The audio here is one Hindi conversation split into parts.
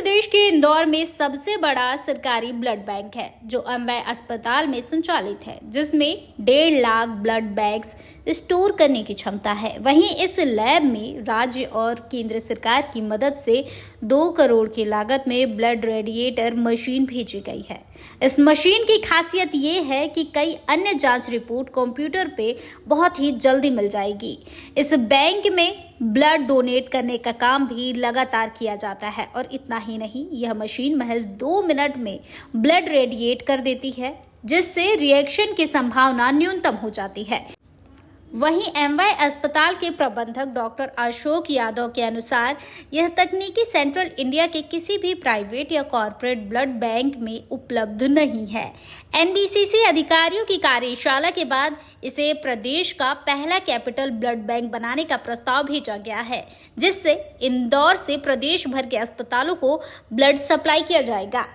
प्रदेश के इंदौर में सबसे बड़ा सरकारी ब्लड बैंक है जो अम्बे अस्पताल में संचालित है, जिसमें 1.5 लाख ब्लड बैग्स स्टोर करने की क्षमता है। वहीं इस लैब में राज्य और केंद्र सरकार की मदद से 2 करोड़ की लागत में ब्लड रेडिएटर मशीन भेजी गई है। इस मशीन की खासियत ये है कि कई अन्य जांच रिपोर्ट कंप्यूटर पे बहुत ही जल्दी मिल जाएगी। इस बैंक में ब्लड डोनेट करने का काम भी लगातार किया जाता है और इतना ही नहीं, यह मशीन महज 2 मिनट में ब्लड रेडिएट कर देती है, जिससे रिएक्शन की संभावना न्यूनतम हो जाती है। वहीं एमवाई अस्पताल के प्रबंधक डॉक्टर अशोक यादव के अनुसार यह तकनीकी सेंट्रल इंडिया के किसी भी प्राइवेट या कॉरपोरेट ब्लड बैंक में उपलब्ध नहीं है। एनबीसीसी अधिकारियों की कार्यशाला के बाद इसे प्रदेश का पहला कैपिटल ब्लड बैंक बनाने का प्रस्ताव भेजा गया है, जिससे इंदौर से प्रदेश भर के अस्पतालों को ब्लड सप्लाई किया जाएगा।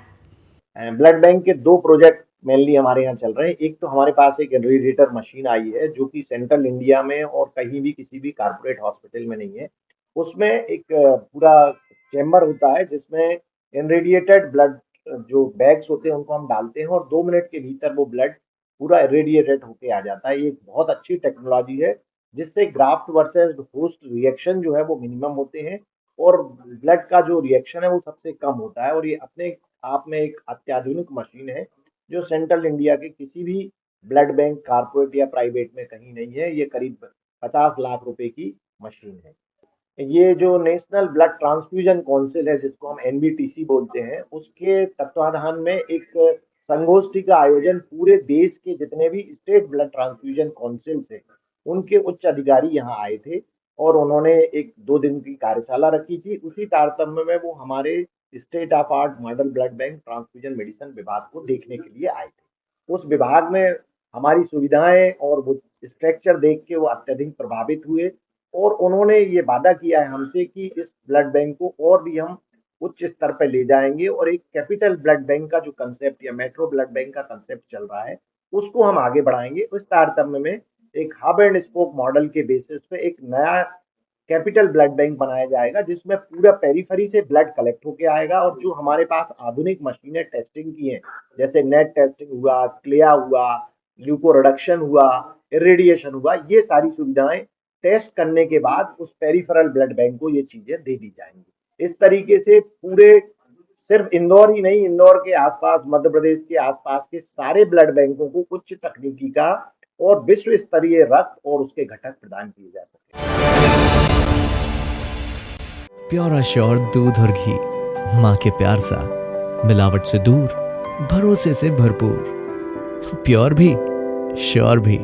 ब्लड बैंक के 2 प्रोजेक्ट मेनली हमारे यहाँ चल रहे हैं। एक तो हमारे पास एक रेडिएटर मशीन आई है जो कि सेंट्रल इंडिया में और कहीं भी किसी भी कारपोरेट हॉस्पिटल में नहीं है। उसमें एक पूरा चेम्बर होता है जिसमें इनरेडिएटेड ब्लड जो बैग्स होते हैं उनको हम डालते हैं और 2 मिनट के भीतर वो ब्लड पूरा इरेडिएटेड होके आ जाता है। ये एक बहुत अच्छी टेक्नोलॉजी है जिससे ग्राफ्ट वर्सेस होस्ट रिएक्शन जो है वो मिनिमम होते हैं और ब्लड का जो रिएक्शन है वो सबसे कम होता है। और ये अपने आप में एक अत्याधुनिक मशीन है जो सेंट्रल इंडिया के किसी भी ब्लड बैंक कारपोरेट या प्राइवेट में कहीं नहीं है। ये करीब 50 लाख रुपए की मशीन है। ये जो नेशनल ब्लड ट्रांसफ्यूजन काउंसिल है जिसको हम एनबीटीसी बोलते हैं, उसके तत्वाधान में एक संगोष्ठी का आयोजन पूरे देश के जितने भी स्टेट ब्लड ट्रांसफ्यूजन काउंसिल्स हैं उनके उच्च अधिकारी यहाँ आए थे और उन्होंने एक 2 दिन की कार्यशाला रखी थी। उसी तारतम्य में वो हमारे state of art model blood bank transfusion medicine विभाग को देखने के लिए आए थे। उस विभाग में हमारी सुविधाएं और वो स्ट्रक्चर देख के वो अत्यधिक प्रभावित हुए और उन्होंने ये वादा किया है हमसे कि इस ब्लड बैंक को और भी हम उच्च स्तर पर ले जाएंगे और एक कैपिटल ब्लड बैंक का जो कंसेप्ट या मेट्रो ब्लड बैंक का कंसेप्ट चल रहा है उसको हम आगे बढ़ाएंगे। उस तारतम्य में एक हब एंड स्पोक मॉडल के बेसिस पे एक नया कैपिटल ब्लड बैंक बनाया जाएगा जिसमें पूरा पेरिफेरी से ब्लड कलेक्ट होके आएगा और जो हमारे पास आधुनिक मशीनें टेस्टिंग की हैं जैसे नेट टेस्टिंग हुआ, क्लिया हुआ, ल्यूको रिडक्शन हुआ, इरेडिएशन हुआ, ये सारी सुविधाएं टेस्ट करने के बाद उस पेरिफेरल ब्लड बैंक को ये चीजें दे दी जाएंगी। इस तरीके से पूरे सिर्फ इंदौर ही नहीं, इंदौर के आसपास, मध्य प्रदेश के आसपास के सारे ब्लड बैंकों को उच्च तकनीकी का और विश्व स्तरीय रक्त और उसके घटक प्रदान किए जा सके। प्योर अश्योर दूध और घी, माँ के प्यार सा, मिलावट से दूर, भरोसे से भरपूर, प्योर भी श्योर भी।